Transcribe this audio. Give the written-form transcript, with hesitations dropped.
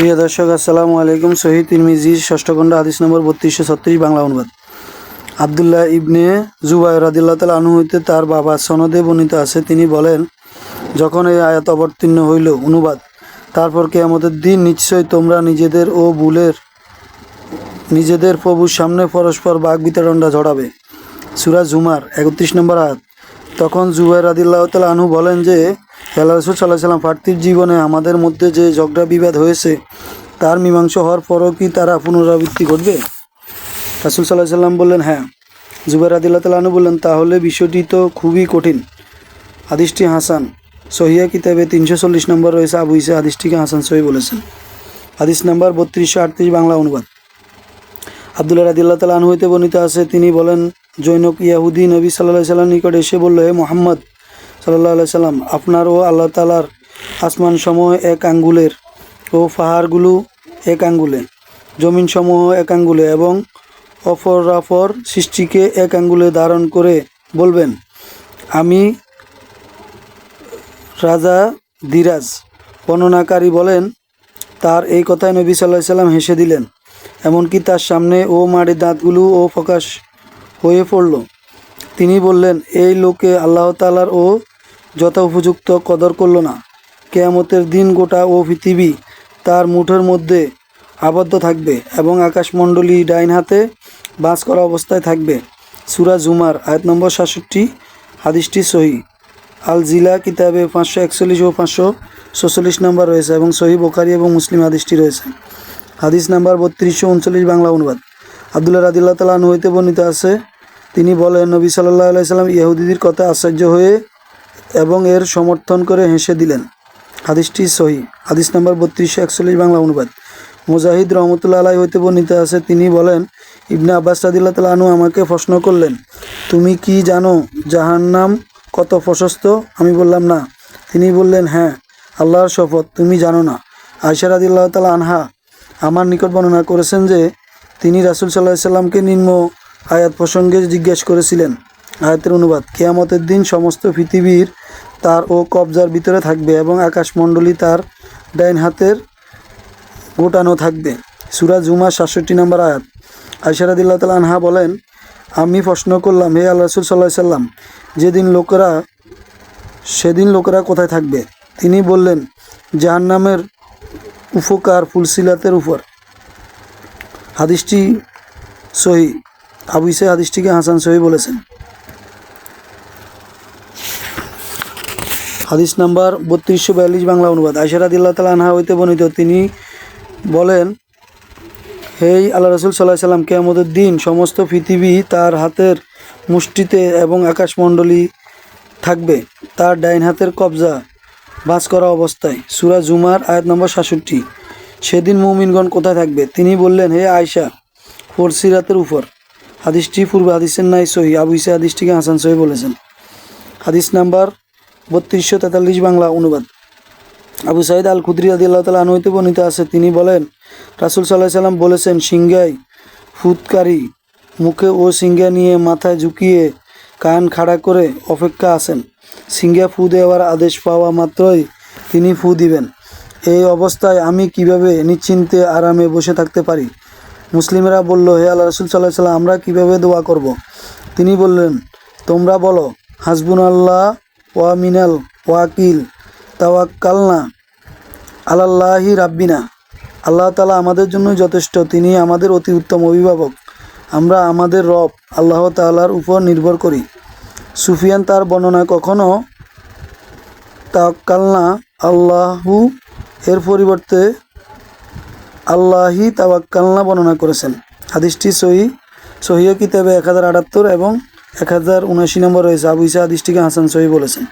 প্রিয় দর্শক, আসসালামু আলাইকুম। সহিহ তিরমিজির ষষ্ঠ খণ্ড হাদিস নম্বর 3236 বাংলা অনুবাদ। আব্দুল্লাহ ইবনে জুবাইর রাদিয়াল্লাহু তাআলা আনহু হইতে তার বাবা সনদে বর্ণিত আছে, তিনি বলেন, যখন এই আয়াত অবতীর্ণ হইল, অনুবাদ, তারপর কিয়ামতের দিন নিশ্চয় তোমরা নিজেদের প্রভুর সামনে পরস্পর বাগ বিতরণটা ঝড়াবে। সূরা জুমার 31 নম্বর আয়াত। তখন জুবাইর রাদিয়াল্লাহু তাআলা আনহু বলেন যে, আল্লাহ রাসূল সাল্লাল্লাহু আলাইহি ওয়াসাল্লাম, পার্থিব জীবনে আমাদের মধ্যে যে ঝগড়া বিবাদ হয়েছে তার মীমাংসা হওয়ার পরও কি তারা পুনরাবৃত্তি ঘটবে? রাসূল সাল্লাল্লাহু আলাইহি ওয়াসাল্লাম বললেন, হ্যাঁ। জুবাইর রাদিয়াল্লাহু তাআলা আনহু বললেন, তাহলে বিষয়টি তো খুবই কঠিন। হাদিসটি হাসান। সহিহ কিতাবে 340 নম্বর রয়েছে। আবু ঈসা হাদিসটিকে হাসান সহিহ বলেছেন। হাদিস নাম্বার 3238 বাংলা অনুবাদ। আব্দুল্লাহ রাদিয়াল্লাহু তাআলা আনহু হইতে বর্ণিত আছে, তিনি বলেন, জৈনক ইয়াহুদি নবী সাল্লাল্লাহু আলাইহি ওয়াসাল্লাম নিকট এসে বলল, হে মুহাম্মদ সাল্লাল্লাহু আলাইহি ওয়াসাল্লাম, আপনার ও আল্লাহ তাআলার আসমানসমূহ এক আঙ্গুলের ও পাহাড়গুলো এক আঙ্গুলে, জমিনসমূহ এক আঙ্গুলে এবং অপরাপর সৃষ্টিকে এক আঙ্গুলে ধারণ করে বলবেন, আমি রাজা ধীরাজ। বর্ণনাকারী বলেন, তার এই কথায় নবী সাল্লাল্লাহু আলাইহি ওয়াসাল্লাম হেসে দিলেন, এমনকি তার সামনে ও মাড়ির দাঁতগুলোও প্রকাশ হয়ে পড়ল। তিনি বললেন, এই লোকে আল্লাহ তাআলার ও যথা উপযুক্ত কদর করল না। কিয়ামতের দিন গোটা ও পৃথিবী তার মুঠোর মধ্যে আবদ্ধ থাকবে এবং আকাশমণ্ডলী ডাইন হাতে বাঁশ করা অবস্থায় থাকবে। সূরা জুমার আয়াত নম্বর 67। হাদিসটি সহিহ। আল জিলা কিতাবে 541 ও 546 নম্বর রয়েছে এবং সহিহ বুখারী এবং মুসলিম হাদিসটি রয়েছে। হাদিস নাম্বার 3239 বাংলা অনুবাদ। আব্দুল্লাহ রাদিয়াল্লাহু তাআলা আনহু হইতে বর্ণিত আছে, তিনি বলেন, নবী সাল্লাল্লাহু আলাইহি ওয়াসাল্লাম ইহুদিদের কথা আশ্চর্য হয়ে এবং এর সমর্থন করে হেসে দিলেন। হাদিসটি সহিহ। হাদিস নাম্বার 3241 বাংলা অনুবাদ। মুজাহিদ রহমতুল্লাহ আলাইহি হইতে বর্ণিত আছে, তিনি বলেন, ইবনে আব্বাস রাদিয়াল্লাহু তাআলা আনহু আমাকে প্রশ্ন করলেন, তুমি কি জানো জাহান্নাম কত প্রশস্ত? আমি বললাম, না। তিনি বললেন, হ্যাঁ, আল্লাহর শপথ, তুমি জানো না। আয়েশা রাদিয়াল্লাহু তাআলা আনহা আমার নিকট বর্ণনা করেছেন যে, তিনি রাসূল সাল্লাল্লাহু আলাইহি ওয়াসাল্লামকে নিম্ন আয়াত প্রসঙ্গে জিজ্ঞেস করেছিলেন। আয়াতের অনুবাদ, কিয়ামতের দিন সমস্ত পৃথিবীর তার ও কবজার ভিতরে থাকবে এবং আকাশমণ্ডলী তার ডাইন হাতের গোটানো থাকবে। সূরা জুমা 67 নম্বর আয়াত। আয়েশা রাদিয়াল্লাহু তাআলা আনহা বলেন, আমি প্রশ্ন করলাম, হে আল্লাহ রাসূল সাল্লাল্লাহু আলাইহি ওয়াসাল্লাম, সেদিন লোকেরা কোথায় থাকবে? তিনি বললেন, জাহান্নামের উপকার ফুলসিলাতের উপর। হাদিসটি সহিহ। আবু ঈসা হাদিসটিকে হাসান সহিহ বলেছেন। হাদিস নাম্বার 3242 বাংলা অনুবাদ। আয়েশা রাদিয়াল্লাহু তাআলা আনহা হইতে বর্ণিত, তিনি বলেন, হে আল্লাহ রাসূল সাল্লাল্লাহু আলাইহি ওয়াসাল্লাম, কিয়ামতের দিন সমস্ত পৃথিবী তার হাতের মুষ্টিতে এবং আকাশমণ্ডলী থাকবে তার ডাইন হাতের কবজা ভাঁজ করা অবস্থায়। সূরা জুমার আয়াত নম্বর 67। সেদিন মুমিনগণ কোথায় থাকবে? তিনি বললেন, হে আয়েশা, ফুলসিরাতের উপর। হাদিসটি পূর্ব হাদিসের নাই সহিহ। আবু ঈসা হাদিসটিকে হাসান সহিহ বলেছেন। হাদিস নাম্বার 3243 বাংলা অনুবাদ। আবু সাঈদ আল খুদরি রাদিয়াল্লাহু তাআলা আনহু হইতে বর্ণিত আছে, তিনি বলেন, রাসূল সাল্লাল্লাহু আলাইহি ওয়াসাল্লাম বলেছেন, সিংহায় ফুৎকারী মুখে ও সিংহা নিয়ে মাথায় ঝুঁকিয়ে কান খাড়া করে অপেক্ষা আছেন। সিংহা ফু দেওয়ার আদেশ পাওয়া মাত্রই তিনি ফু দিবেন। এই অবস্থায় আমি কিভাবে নিশ্চিন্তে আরামে বসে থাকতে পারি? মুসলিমরা বলল, হে আল্লাহ রাসূল সাল্লাল্লাহু আলাইহি ওয়াসাল্লাম, আমরা কিভাবে দোয়া করব? তিনি বললেন, তোমরা বলো, হাসবুনাল্লাহ ওয়া মিনাল ওয়াকিল, তাওয়াক্কালনা আলাল্লাহি রাব্বিনা। আল্লাহ তাআলা আমাদের জন্য যথেষ্ট, তিনি আমাদের অতি উত্তম অভিভাবক, আমরা আমাদের রব আল্লাহ তাআলার উপর নির্ভর করি। সুফিয়ান তার বর্ণনায় কখনো তাওয়াক্কালনা আল্লাহু এর পরিবর্তে আল্লাহি তাওয়াক্কালনা বর্ণনা করেছেন। হাদিসটি সহিহ কিতাবে 1078 এবং 1079 নম্বর রয়েছে। আবু ঈসা হাদিসটিকে হাসান সহিহ বলেছেন।